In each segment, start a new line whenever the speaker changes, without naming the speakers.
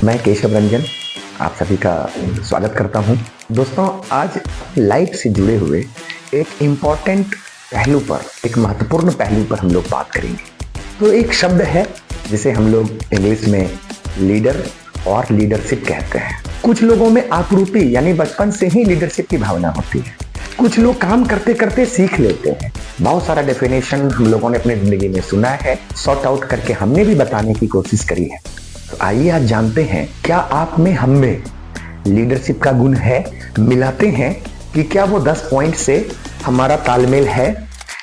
मैं केशव रंजन आप सभी का स्वागत करता हूं। दोस्तों, आज लाइफ से जुड़े हुए एक इम्पॉर्टेंट पहलू पर, एक महत्वपूर्ण पहलू पर हम लोग बात करेंगे। तो एक शब्द है जिसे हम लोग इंग्लिश में लीडर और लीडरशिप कहते हैं। कुछ लोगों में आपूर्ति यानी बचपन से ही लीडरशिप की भावना होती है। कुछ लोग काम करते करते सीख लेते हैं। बहुत सारा डेफिनेशन हम लोगों ने अपनी जिंदगी में सुना है, सॉर्ट आउट करके हमने भी बताने की कोशिश करी है। तो आइए आज जानते हैं, क्या आप में हम में लीडरशिप का गुण है? मिलाते हैं कि क्या वो 10 पॉइंट से हमारा तालमेल है।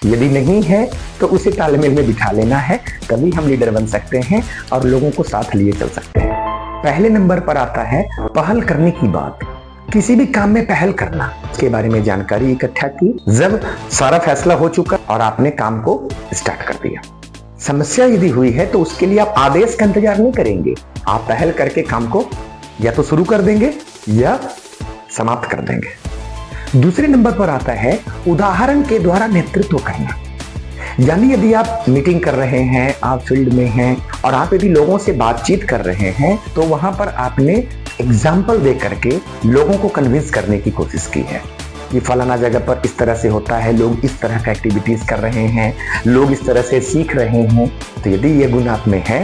यदि नहीं है तो उसे तालमेल में बिठा लेना है, तभी हम लीडर बन सकते हैं और लोगों को साथ लिए चल सकते हैं। पहले नंबर पर आता है पहल करने की बात। किसी भी काम में पहल करना, इसके बारे में जानकारी इकट्ठा की जब सारा फैसला हो चुका और आपने काम को स्टार्ट कर दिया। समस्या यदि हुई है तो उसके लिए आप आदेश का इंतजार नहीं करेंगे, आप पहल करके काम को या तो शुरू कर देंगे या समाप्त कर देंगे। दूसरे नंबर पर आता है उदाहरण के द्वारा नेतृत्व करना। यानी यदि आप मीटिंग कर रहे हैं, आप फील्ड में हैं और आप यदि लोगों से बातचीत कर रहे हैं तो वहां पर आपने एग्जाम्पल दे करके लोगों को कन्विंस करने की कोशिश की है कि फलाना जगह पर इस तरह से होता है, लोग इस तरह का एक्टिविटीज कर रहे हैं, लोग इस तरह से सीख रहे हैं। तो यदि ये गुण आप में है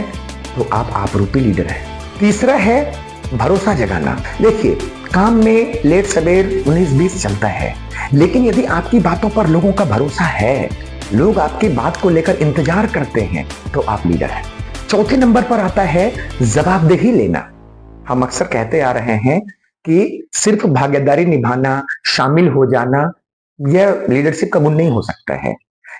तो आप आपरूपी लीडर हैं। तीसरा है भरोसा जगाना। देखिए, काम में लेट सवेर 19-20 चलता है, लेकिन यदि आपकी बातों पर लोगों का भरोसा है, लोग आपकी बात को लेकर इंतजार करते हैं, तो आप लीडर हैं। चौथे नंबर पर आता है जवाबदेही लेना। हम अक्सर कहते आ रहे हैं कि सिर्फ भागीदारी निभाना, शामिल हो जाना, यह लीडरशिप का गुण नहीं हो सकता है।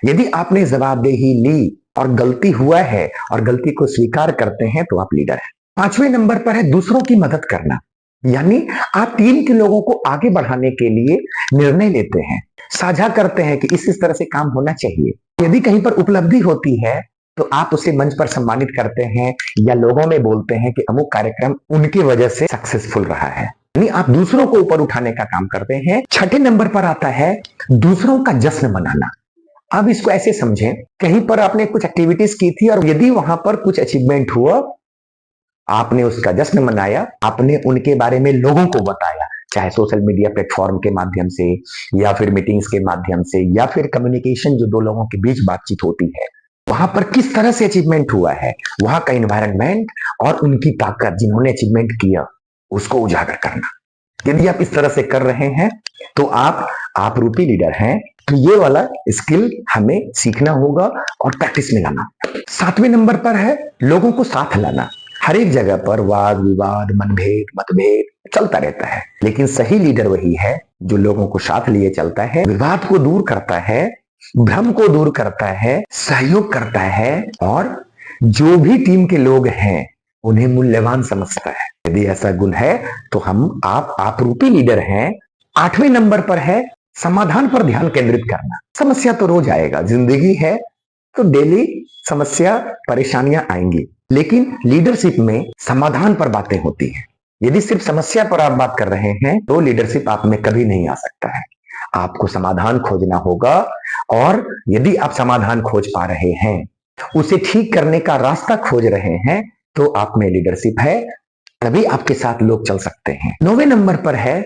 यदि आपने जवाबदेही ली और गलती हुआ है और गलती को स्वीकार करते हैं तो आप लीडर हैं। पांचवें नंबर पर है दूसरों की मदद करना। यानी आप टीम के लोगों को आगे बढ़ाने के लिए निर्णय लेते हैं, साझा करते हैं कि इस तरह से काम होना चाहिए। यदि कहीं पर उपलब्धि होती है तो आप उसे मंच पर सम्मानित करते हैं या लोगों में बोलते हैं कि अमुक कार्यक्रम उनकी वजह से सक्सेसफुल रहा है। यानी आप दूसरों को ऊपर उठाने का काम करते हैं। छठे नंबर पर आता है दूसरों का जश्न मनाना। अब इसको ऐसे समझें, कहीं पर आपने कुछ एक्टिविटीज की थी और यदि वहां पर कुछ अचीवमेंट हुआ, आपने उसका जश्न मनाया, आपने उनके बारे में लोगों को बताया, चाहे सोशल मीडिया प्लेटफॉर्म के माध्यम से या फिर मीटिंग्स के माध्यम से या फिर कम्युनिकेशन जो दो लोगों के बीच बातचीत होती है, वहां पर किस तरह से अचीवमेंट हुआ है, वहां का एनवायरनमेंट और उनकी ताकत, जिन्होंने अचीवमेंट किया, उसको उजागर करना। यदि आप इस तरह से कर रहे हैं तो आप रूपी लीडर हैं। तो ये वाला स्किल हमें सीखना होगा और प्रैक्टिस में लाना। सातवें नंबर पर है लोगों को साथ लाना। हर एक जगह पर वाद विवाद, मतभेद चलता रहता है, लेकिन सही लीडर वही है जो लोगों को साथ लिए चलता है, विवाद को दूर करता है, भ्रम को दूर करता है, सहयोग करता है और जो भी टीम के लोग हैं उन्हें मूल्यवान समझता है। यदि ऐसा गुण है तो आप रूपी लीडर हैं। आठवें नंबर पर है समाधान पर ध्यान केंद्रित करना। समस्या तो रोज आएगा, जिंदगी है तो डेली समस्या परेशानियां आएंगी, लेकिन लीडरशिप में समाधान पर बातें होती हैं। यदि सिर्फ समस्या पर आप बात कर रहे हैं तो लीडरशिप आप में कभी नहीं आ सकता है। आपको समाधान खोजना होगा और यदि आप समाधान खोज पा रहे हैं, उसे ठीक करने का रास्ता खोज रहे हैं, तो आप में लीडरशिप है, तभी आपके साथ लोग चल सकते हैं। 9वें नंबर पर है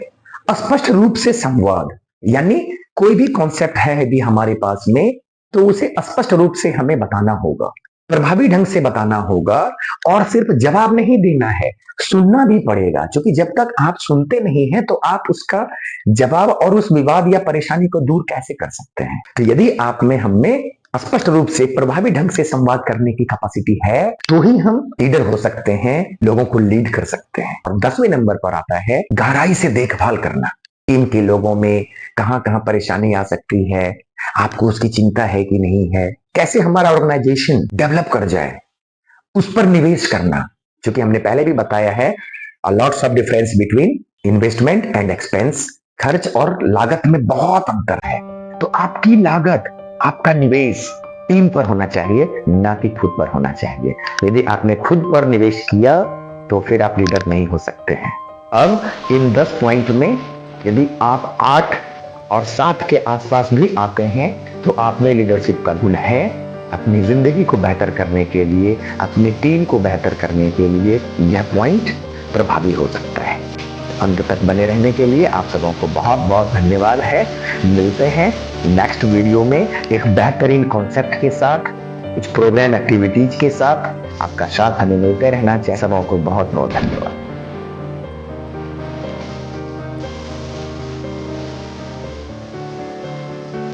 स्पष्ट रूप से संवाद। यानी कोई भी कॉन्सेप्ट है यदि हमारे पास में, तो उसे स्पष्ट रूप से हमें बताना होगा, प्रभावी ढंग से बताना होगा और सिर्फ जवाब नहीं देना है, सुनना भी पड़ेगा। क्योंकि जब तक आप सुनते नहीं हैं तो आप उसका जवाब और उस विवाद या परेशानी को दूर कैसे कर सकते हैं। तो यदि आप में हम में स्पष्ट रूप से प्रभावी ढंग से संवाद करने की कैपेसिटी है तो ही हम लीडर हो सकते हैं, लोगों को लीड कर सकते हैं। और 10वें नंबर पर आता है गहराई से देखभाल करना। टीम के लोगों में कहां कहां परेशानी आ सकती है, आपको उसकी चिंता है कि नहीं है, कैसे हमारा ऑर्गेनाइजेशन डेवलप कर जाए, उस पर निवेश करना। क्योंकि हमने पहले भी बताया है, lots of difference between investment and expense. खर्च और लागत में बहुत अंतर है। तो आपकी लागत, आपका निवेश टीम पर होना चाहिए, ना कि खुद पर होना चाहिए। यदि आपने खुद पर निवेश किया तो फिर आप लीडर नहीं हो सकते हैं। अब इन 10 पॉइंट में यदि आप 8 और 7 के आसपास भी आते हैं तो आप में लीडरशिप का गुण है। अपनी जिंदगी को बेहतर करने के लिए, अपनी टीम को बेहतर करने के लिए यह पॉइंट प्रभावी हो सकता है। अंत तक बने रहने के लिए आप सबों को बहुत बहुत धन्यवाद है। मिलते हैं नेक्स्ट वीडियो में एक बेहतरीन कॉन्सेप्ट के साथ, कुछ प्रोग्राम एक्टिविटीज के साथ। आपका साथ हमें मिलते रहना चाहिए। सबों को बहुत बहुत धन्यवाद।